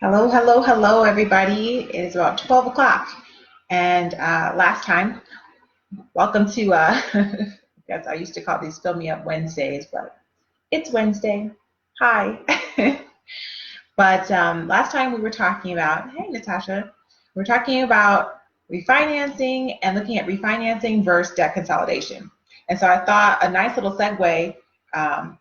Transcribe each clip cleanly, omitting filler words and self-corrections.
Hello, hello, hello, everybody. It is about 12 o'clock. And last time, welcome to, I guess I used to call these Fill Me Up Wednesdays, but it's Wednesday. Hi. But last time we were talking about, hey, Natasha, we are talking about refinancing and looking at refinancing versus debt consolidation. And so I thought a nice little segue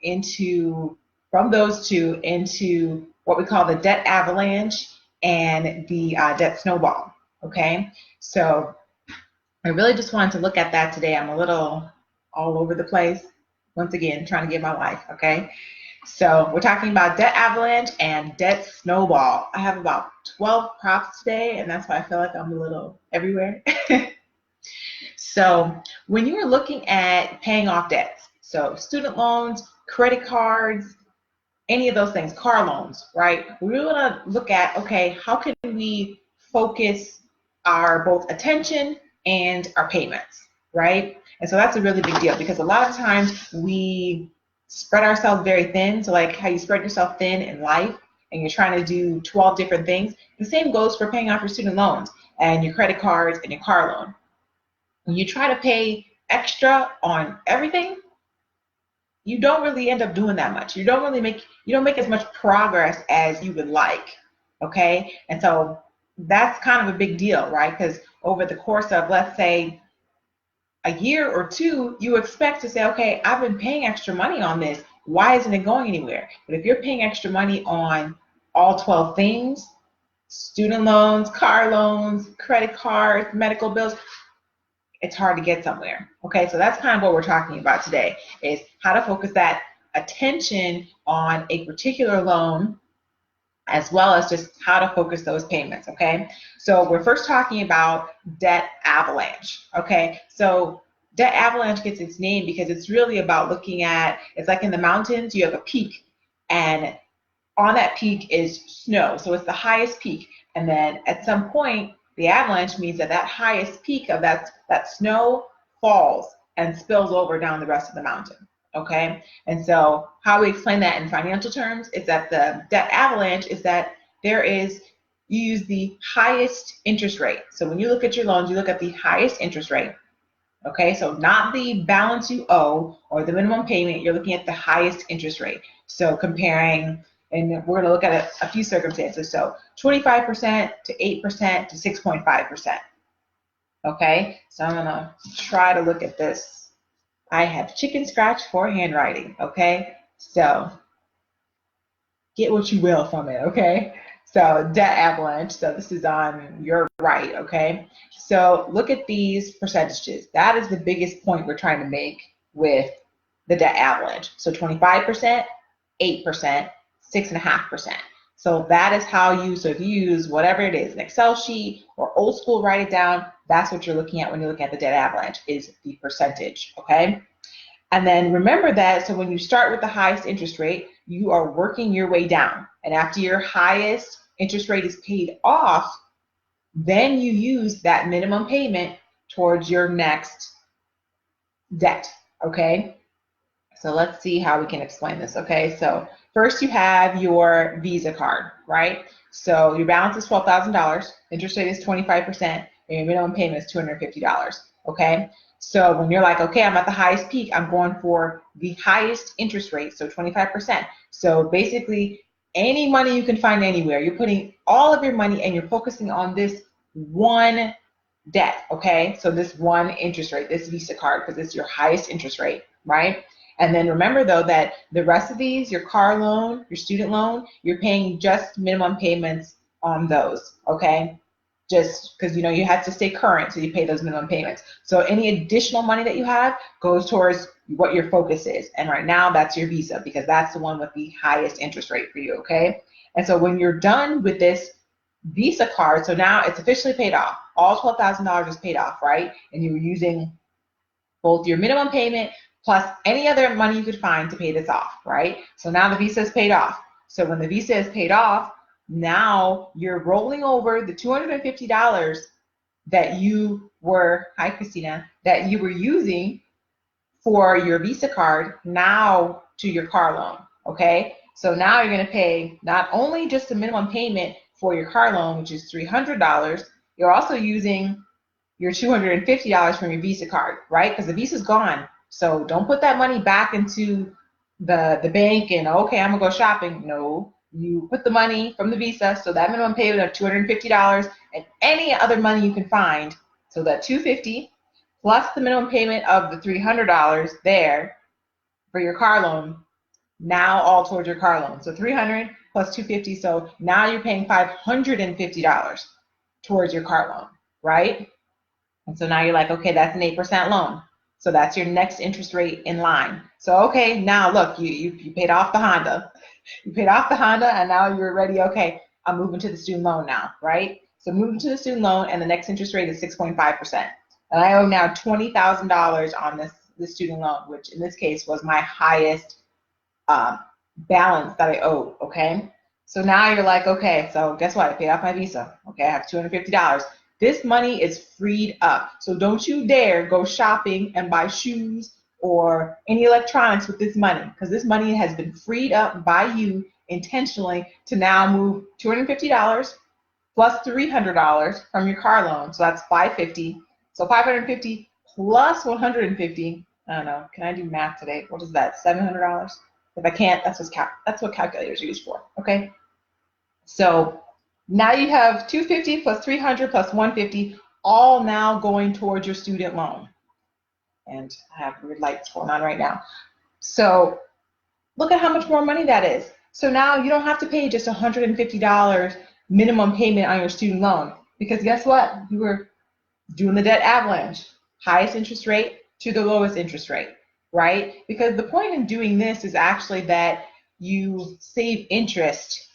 into from those two into what we call the debt avalanche and the debt snowball. Okay, so I really just wanted to look at that today. I'm a little all over the place. Once again, trying to get my life. Okay, so we're talking about debt avalanche and debt snowball. I have about 12 props today, and that's why I feel like I'm a little everywhere. So when you are looking at paying off debts, so student loans, credit cards, any of those things, car loans, right? We want to look at, okay, how can we focus our both attention and our payments, right? And so that's a really big deal because a lot of times we spread ourselves very thin. So like how you spread yourself thin in life and you're trying to do 12 different things, the same goes for paying off your student loans and your credit cards and your car loan. When you try to pay extra on everything, you don't really end up doing that much. You don't make as much progress as you would like. Okay? And so that's kind of a big deal, right? Because over the course of, let's say, a year or two, you expect to say, okay, I've been paying extra money on this. Why isn't it going anywhere? But if you're paying extra money on all 12 things, student loans, car loans, credit cards, medical bills, it's hard to get somewhere. Okay, so that's kind of what we're talking about today is how to focus that attention on a particular loan as well as just how to focus those payments. Okay, so we're first talking about debt avalanche. Okay, so debt avalanche gets its name because it's really about looking at, it's like in the mountains, you have a peak, and on that peak is snow. So it's the highest peak. And then at some point, the avalanche means that that highest peak of that snow falls and spills over down the rest of the mountain. Okay? And so how we explain that in financial terms is that the debt avalanche is that you use the highest interest rate. So when you look at your loans, you look at the highest interest rate. Okay, so not the balance you owe or the minimum payment, you're looking at the highest interest rate. So comparing, and we're going to look at a few circumstances. So 25% to 8% to 6.5%. Okay, so I'm going to try to look at this. I have chicken scratch for handwriting. Okay, so get what you will from it. Okay, so debt avalanche. So this is on your right. Okay, so look at these percentages. That is the biggest point we're trying to make with the debt avalanche. So 25%, 8%, 6.5%. So that is how so if you use whatever it is, an Excel sheet or old school, write it down. That's what you're looking at when you're looking at the debt avalanche is the percentage, okay? And then remember that, so when you start with the highest interest rate, you are working your way down. And after your highest interest rate is paid off, then you use that minimum payment towards your next debt, okay? So let's see how we can explain this, okay? So first you have your Visa card, right? So your balance is $12,000, interest rate is 25%, and your minimum payment is $250, okay? So when you're like, okay, I'm at the highest peak, I'm going for the highest interest rate, so 25%. So basically, any money you can find anywhere, you're putting all of your money and you're focusing on this one debt, okay? So this one interest rate, this Visa card, because it's your highest interest rate, right? And then remember though that the rest of these, your car loan, your student loan, you're paying just minimum payments on those, okay? Just because you have to stay current, so you pay those minimum payments. So any additional money that you have goes towards what your focus is. And right now that's your Visa because that's the one with the highest interest rate for you, okay? And so when you're done with this Visa card, so now it's officially paid off. All $12,000 is paid off, right? And you were using both your minimum payment plus any other money you could find to pay this off, right? So now the Visa is paid off. So when the Visa is paid off, now you're rolling over the $250 that you were, hi Christina, that you were using for your Visa card now to your car loan, okay? So now you're gonna pay not only just the minimum payment for your car loan, which is $300. You're also using your $250 from your Visa card, right? Because the Visa's gone. So don't put that money back into the bank and, okay, I'm going to go shopping. No, you put the money from the Visa, so that minimum payment of $250 and any other money you can find, so that $250 plus the minimum payment of the $300 there for your car loan, now all towards your car loan. So $300 plus $250, so now you're paying $550 towards your car loan, right? And so now you're like, okay, that's an 8% loan. So that's your next interest rate in line. So, okay, now look, you paid off the Honda. You paid off the Honda, and now you're ready, okay, I'm moving to the student loan now, right? So moving to the student loan, and the next interest rate is 6.5%. And I owe now $20,000 on this student loan, which in this case was my highest balance that I owed, okay? So now you're like, okay, so guess what? I paid off my Visa. Okay, I have $250. This money is freed up. So don't you dare go shopping and buy shoes or any electronics with this money, because this money has been freed up by you intentionally to now move $250 plus $300 from your car loan. So that's $550. So $550 plus $150. I don't know. Can I do math today? What is that? $700? If I can't, that's what calculators are used for. Okay. So now you have $250 plus $300 plus $150, all now going towards your student loan. And I have weird lights going on right now. So look at how much more money that is. So now you don't have to pay just $150 minimum payment on your student loan, because guess what? You were doing the debt avalanche, highest interest rate to the lowest interest rate, right? Because the point in doing this is actually that you save interest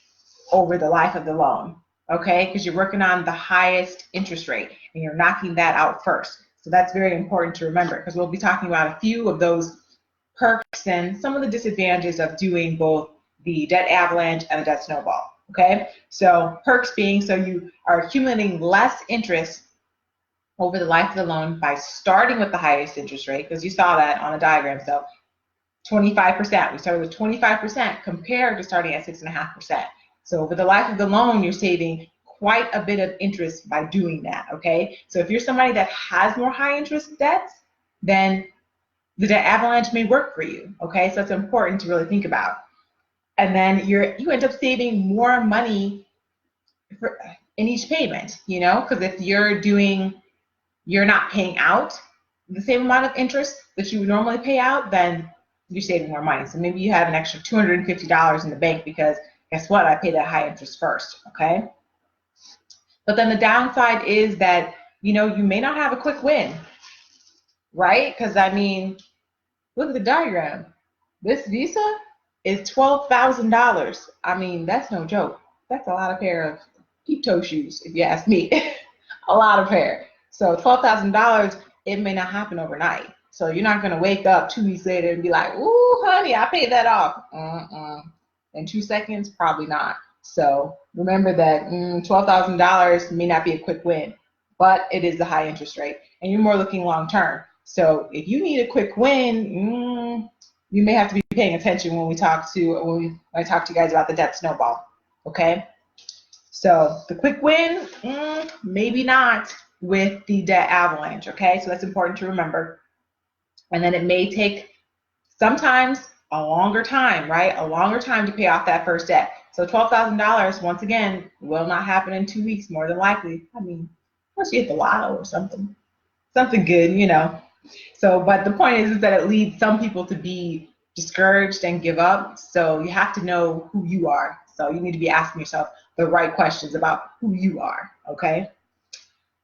over the life of the loan, okay? Because you're working on the highest interest rate and you're knocking that out first. So that's very important to remember, because we'll be talking about a few of those perks and some of the disadvantages of doing both the debt avalanche and the debt snowball, okay? So perks being, so you are accumulating less interest over the life of the loan by starting with the highest interest rate, because you saw that on the diagram. So 25%, we started with 25% compared to starting at 6.5%. So over the life of the loan, you're saving quite a bit of interest by doing that, okay? So if you're somebody that has more high interest debts, then the debt avalanche may work for you, okay? So it's important to really think about. And then you end up saving more money in each payment, you know, because if you're not paying out the same amount of interest that you would normally pay out, then you're saving more money. So maybe you have an extra $250 in the bank because guess what? I paid that high interest first, okay? But then the downside is that, you know, you may not have a quick win, right? Because, I mean, look at the diagram. This Visa is $12,000. I mean, that's no joke. That's a lot of pair of peep-toe shoes, if you ask me. A lot of pair. So $12,000, it may not happen overnight. So you're not going to wake up 2 weeks later and be like, ooh, honey, I paid that off. In 2 seconds, probably not. So remember that $12,000 may not be a quick win, but it is a high interest rate, and you're more looking long term. So if you need a quick win, you may have to be paying attention when I talk to you guys about the debt snowball. Okay. So the quick win, maybe not with the debt avalanche. Okay. So that's important to remember. And then it may take sometimes a longer time, right? A longer time to pay off that first debt. So $12,000, once again, will not happen in 2 weeks, more than likely. I mean, unless you hit the lotto or something good, you know. So, but the point is that it leads some people to be discouraged and give up. So you have to know who you are. So you need to be asking yourself the right questions about who you are, okay?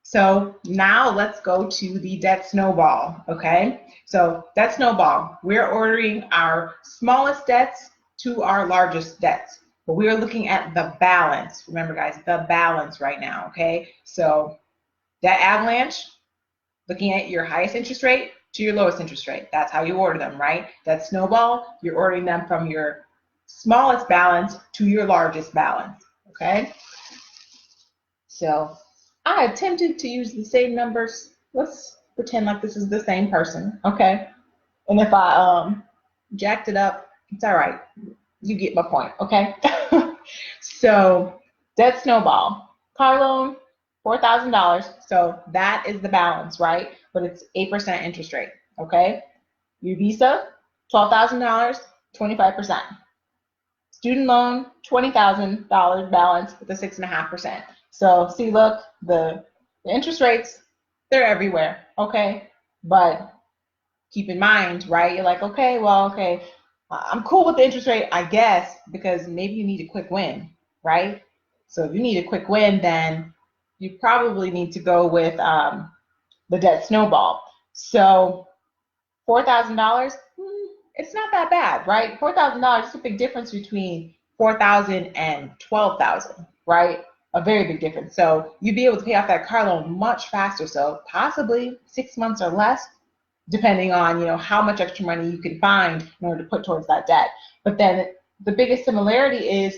So now let's go to the debt snowball, okay? So debt snowball, we're ordering our smallest debts to our largest debts. But we are looking at the balance. Remember, guys, the balance right now, okay? So debt avalanche, looking at your highest interest rate to your lowest interest rate. That's how you order them, right? That snowball, you're ordering them from your smallest balance to your largest balance, okay? So I attempted to use the same numbers. Let's pretend like this is the same person, okay? And if I jacked it up, it's all right. You get my point, okay? So Debt snowball. Car loan, $4,000. So that is the balance, right? But it's 8% interest rate, okay? Your Visa, $12,000, 25%. Student loan, $20,000 balance with a 6.5%. So see, look, the interest rates, they're everywhere, okay? But keep in mind, right? You're like, okay, well, okay, I'm cool with the interest rate, I guess, because maybe you need a quick win, right? So if you need a quick win, then you probably need to go with the debt snowball. So $4,000, it's not that bad, right? $4,000 is a big difference between $4,000 and $12,000, right? A very big difference. So you'd be able to pay off that car loan much faster. So possibly 6 months or less, depending on, you know, how much extra money you can find in order to put towards that debt. But then the biggest similarity is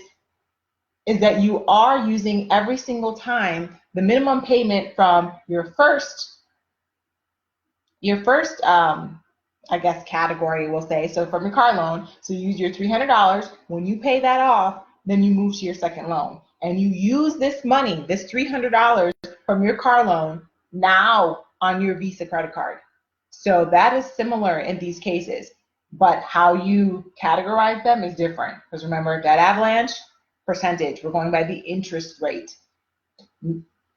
that you are using every single time the minimum payment from your first I guess category, we'll say, so from your car loan, so you use your $300. When you pay that off, then you move to your second loan. And you use this money, this $300 from your car loan, now on your Visa credit card. So that is similar in these cases, but how you categorize them is different. Because remember, that Avalanche percentage, we're going by the interest rate.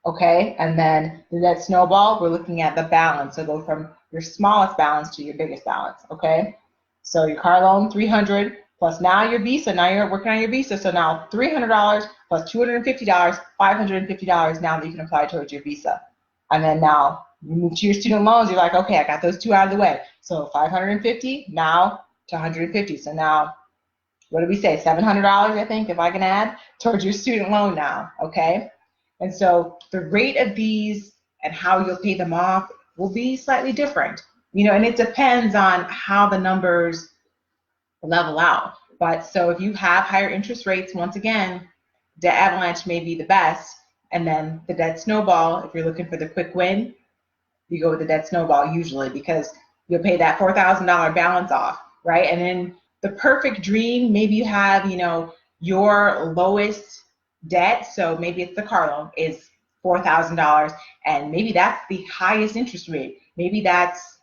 Okay, and then that snowball, we're looking at the balance. So go from your smallest balance to your biggest balance. Okay, so your car loan, $300 plus now your Visa. Now you're working on your Visa, so now $300 plus $250, $550 now that you can apply towards your Visa. And then now you move to your student loans. You're like, okay, I got those two out of the way. So $550 now to $150. So now, what did we say? $700, I think, if I can add, towards your student loan now. Okay. And so the rate of these and how you'll pay them off will be slightly different, you know, and it depends on how the numbers level out. But so if you have higher interest rates, once again, the Avalanche may be the best. And then the debt snowball, if you're looking for the quick win, you go with the debt snowball usually, because you'll pay that $4,000 balance off, right? And then the perfect dream, maybe you have, you know, your lowest debt, so maybe it's the car loan, is $4,000, and maybe that's the highest interest rate. Maybe that's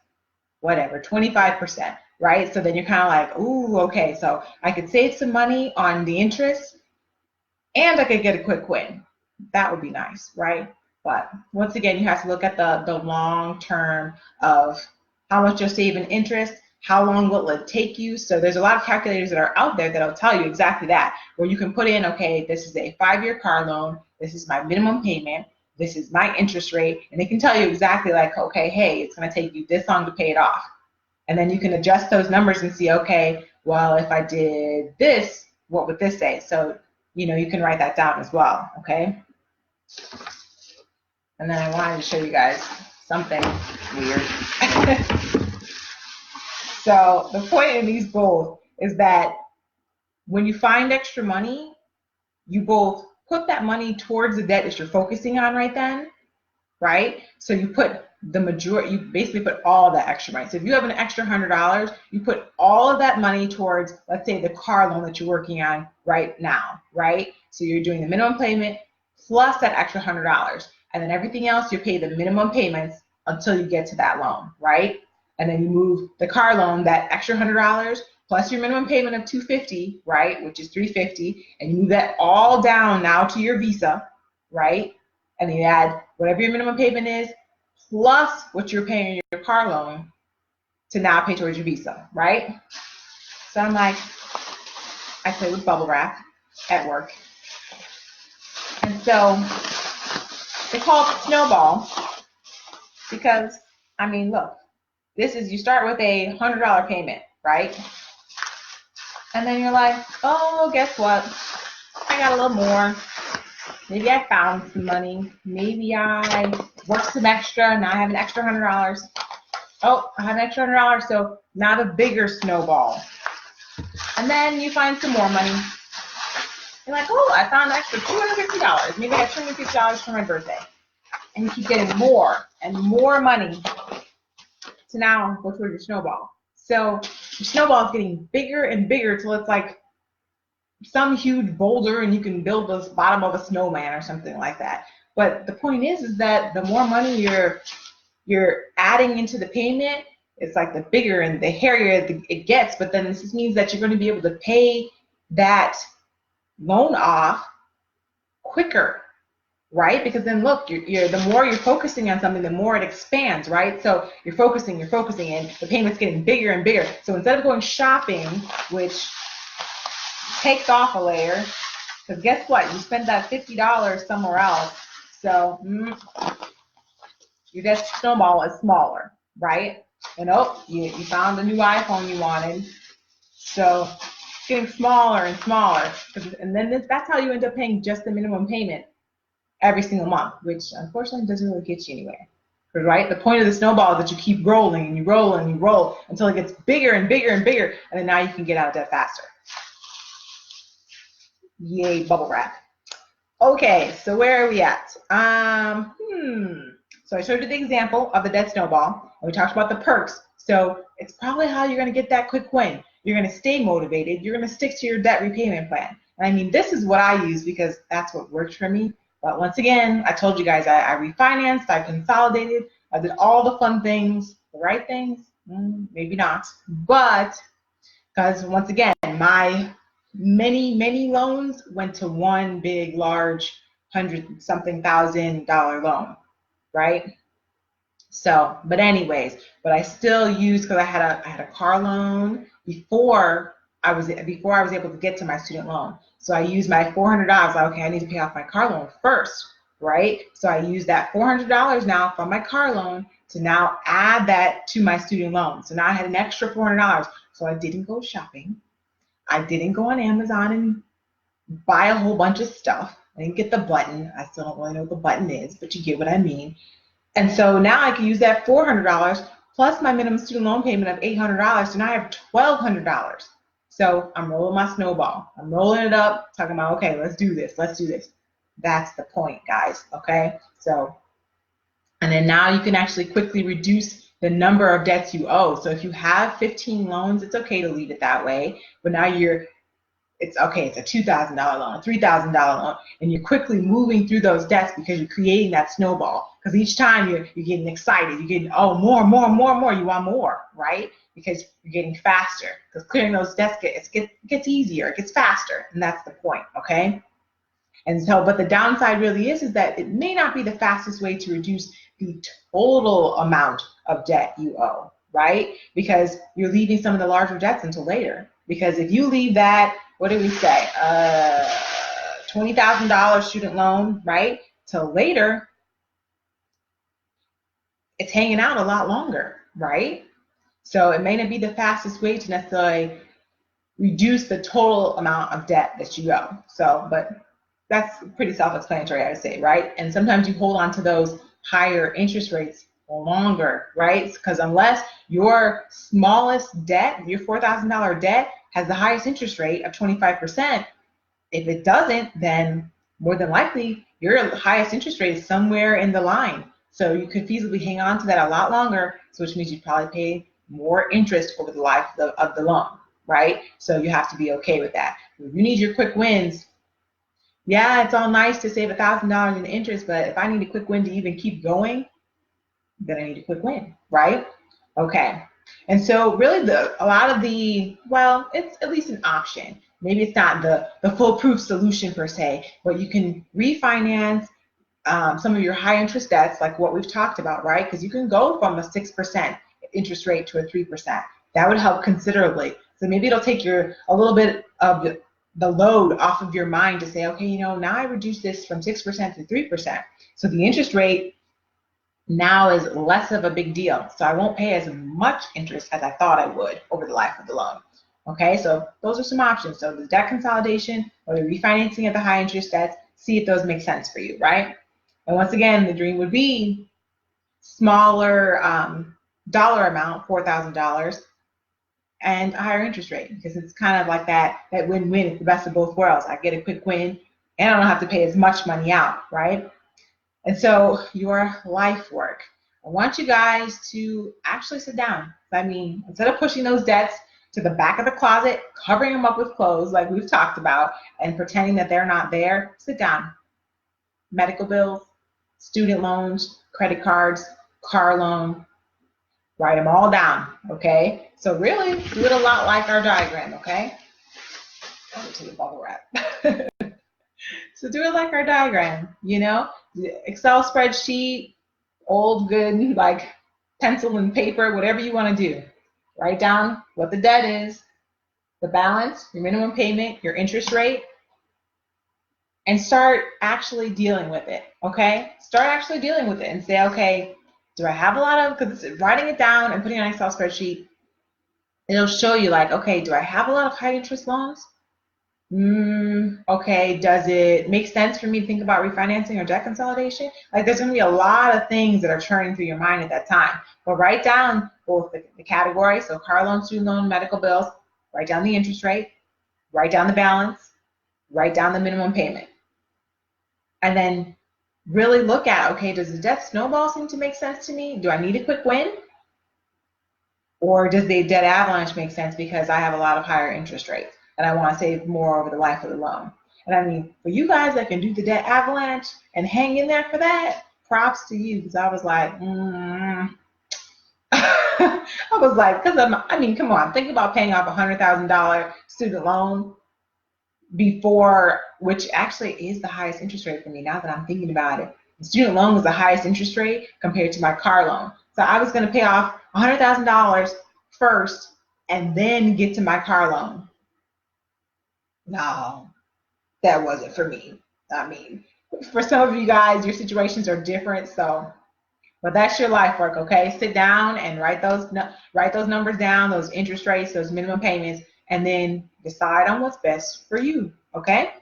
whatever, 25%, right? So then you're kind of like, ooh, okay, so I could save some money on the interest and I could get a quick win. That would be nice, right? But once again, you have to look at the long term of how much you'll save in interest. How long will it take you? So there's a lot of calculators that are out there that'll tell you exactly that, where you can put in, okay, this is a 5-year car loan, this is my minimum payment, this is my interest rate, and it can tell you exactly like, okay, hey, it's going to take you this long to pay it off. And then you can adjust those numbers and see, okay, well, if I did this, what would this say? So, you know, you can write that down as well, okay? And then I wanted to show you guys something weird. So the point in these goals is that when you find extra money, you both put that money towards the debt that you're focusing on right then, right? So you put the majority, you basically put all that extra money. So if you have an extra $100, you put all of that money towards, let's say, the car loan that you're working on right now, right? So you're doing the minimum payment plus that extra $100. And then everything else, you pay the minimum payments until you get to that loan, right? And then you move the car loan, that extra $100 plus your minimum payment of $250, right, which is $350, and you move that all down now to your Visa, right? And then you add whatever your minimum payment is plus what you're paying your car loan to now pay towards your Visa, right? So I'm like, I play with bubble wrap at work. And so they call it Snowball because, I mean, look, this is, you start with a $100 payment, right? And then you're like, oh, guess what? I got a little more. Maybe I found some money. Maybe I worked some extra. Now I have an extra $100. Oh, I have an extra $100. So now the bigger snowball. And then you find some more money. You're like, oh, I found an extra $250. Maybe I have $250 for my birthday. And you keep getting more and more money to now go towards your snowball. So your snowball is getting bigger and bigger till it's like some huge boulder and you can build the bottom of a snowman or something like that. But the point is that the more money you're adding into the payment, it's like the bigger and the hairier it gets. But then this just means that you're going to be able to pay that loan off quicker, right? Because then look, you're the more you're focusing on something, the more it expands, right? So you're focusing, and the payment's getting bigger and bigger. So instead of going shopping, which takes off a layer, because guess what? You spent that $50 somewhere else. So your debt snowball is smaller, right? And you found a new iPhone you wanted. So it's getting smaller and smaller. And then that's how you end up paying just the minimum payment every single month, which unfortunately doesn't really get you anywhere. Right? The point of the snowball is that you keep rolling and you roll and you roll until it gets bigger and bigger and bigger, and then now you can get out of debt faster. Yay, bubble wrap. Okay, so where are we at? So I showed you the example of the debt snowball, and we talked about the perks. So it's probably how you're going to get that quick win. You're going to stay motivated. You're going to stick to your debt repayment plan. And I mean, this is what I use because that's what worked for me. But once again, I told you guys I refinanced, I consolidated, I did all the fun things, the right things, maybe not. But because once again, my many loans went to one big, large, $100-something thousand loan, right? So, but anyways, but I still used, because I had a car loan before I was able to get to my student loan. So I used my $400. Like, okay, I need to pay off my car loan first, right? So I used that $400 now from my car loan to now add that to my student loan. So now I had an extra $400. So I didn't go shopping. I didn't go on Amazon and buy a whole bunch of stuff. I didn't get the button. I still don't really know what the button is, but you get what I mean. And so now I can use that $400 plus my minimum student loan payment of $800. So now I have $1,200. So I'm rolling my snowball. I'm rolling it up, talking about, okay, let's do this. Let's do this. That's the point, guys. Okay. So, and then now you can actually quickly reduce the number of debts you owe. So if you have 15 loans, it's okay to leave it that way. But now it's okay, it's a $2,000 loan, a $3,000 loan, and you're quickly moving through those debts because you're creating that snowball. Because each time you're getting excited, you're getting, more, you want more, right? Because you're getting faster. Because clearing those debts gets easier, it gets faster, and that's the point, okay? And so, but the downside really is that it may not be the fastest way to reduce the total amount of debt you owe, right? Because you're leaving some of the larger debts until later. Because if you leave that, what did we say, $20,000 student loan, right, till later, it's hanging out a lot longer, right? So it may not be the fastest way to necessarily reduce the total amount of debt that you owe. So, but that's pretty self-explanatory, I would say, right? And sometimes you hold on to those higher interest rates longer, right? Because unless your smallest debt, your $4,000 debt, has the highest interest rate of 25%, if it doesn't, then more than likely your highest interest rate is somewhere in the line. So you could feasibly hang on to that a lot longer, so which means you'd probably pay more interest over the life of the loan, right? So you have to be okay with that. If you need your quick wins, yeah, it's all nice to save $1,000 in interest, but if I need a quick win to even keep going, then I need a quick win, right? Okay. And so really a lot of it's at least an option. Maybe it's not the foolproof solution per se, but you can refinance some of your high interest debts, like what we've talked about, right? Because you can go from a 6% interest rate to a 3%. That would help considerably. So maybe it'll take a little bit of the load off of your mind to say, okay, now I reduce this from 6% to 3%. So the interest rate now is less of a big deal. So I won't pay as much interest as I thought I would over the life of the loan. Okay, so those are some options. So the debt consolidation or the refinancing of the high interest debts, see if those make sense for you, right? And once again, the dream would be smaller dollar amount, $4,000, and a higher interest rate, because it's kind of like that win-win. It's the best of both worlds. I get a quick win, and I don't have to pay as much money out, right? And so your life work. I want you guys to actually sit down. I mean, instead of pushing those debts to the back of the closet, covering them up with clothes like we've talked about, and pretending that they're not there. Sit down. Medical bills, student loans, credit cards, car loan, write them all down, okay? So really do it a lot like our diagram, okay? I'll take a bubble wrap. So do it like our diagram, you know? Excel spreadsheet, old good, like pencil and paper, whatever you want to do. Write down what the debt is, the balance, your minimum payment, your interest rate, and start actually dealing with it, okay? Start actually dealing with it and say, okay, do I have a lot of, because writing it down and putting it on an Excel spreadsheet, it'll show you like, okay, do I have a lot of high interest loans? Okay, does it make sense for me to think about refinancing or debt consolidation? Like there's going to be a lot of things that are churning through your mind at that time. But write down both the categories, so car loan, student loan, medical bills, write down the interest rate, write down the balance, write down the minimum payment. And then really look at, okay, does the debt snowball seem to make sense to me? Do I need a quick win? Or does the debt avalanche make sense because I have a lot of higher interest rates and I want to save more over the life of the loan? And I mean, for you guys that can do the debt avalanche and hang in there for that, props to you, because I was like, I was like, because I mean, come on, think about paying off a $100,000 student loan before, which actually is the highest interest rate for me now that I'm thinking about it. The student loan was the highest interest rate compared to my car loan. So I was going to pay off $100,000 first and then get to my car loan. No, that wasn't for me. I mean, for some of you guys, your situations are different, so, but that's your life work, okay? Sit down and write those numbers down, those interest rates, those minimum payments, and then decide on what's best for you, okay?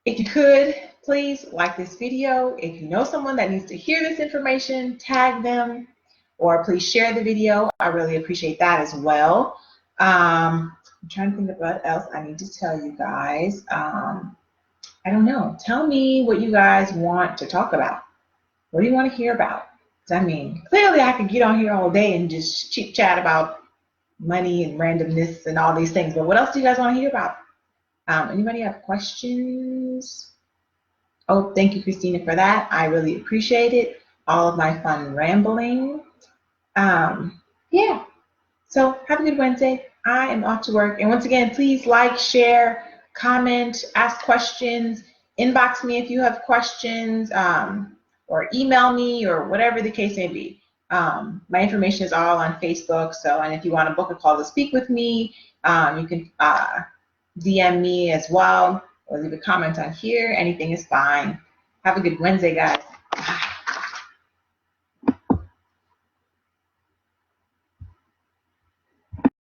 If you could, please like this video. If you know someone that needs to hear this information, tag them, or please share the video. I really appreciate that as well. I'm trying to think of what else I need to tell you guys. I don't know. Tell me what you guys want to talk about. What do you want to hear about? I mean, clearly I could get on here all day and just chit chat about money and randomness and all these things, but what else do you guys want to hear about? Anybody have questions? Oh, thank you, Christina, for that. I really appreciate it. All of my fun rambling. Yeah. So have a good Wednesday. I am off to work. And once again, please like, share, comment, ask questions, inbox me if you have questions, or email me, or whatever the case may be. My information is all on Facebook. So, and if you want to book a call to speak with me, you can DM me as well, or leave a comment on here. Anything is fine. Have a good Wednesday, guys.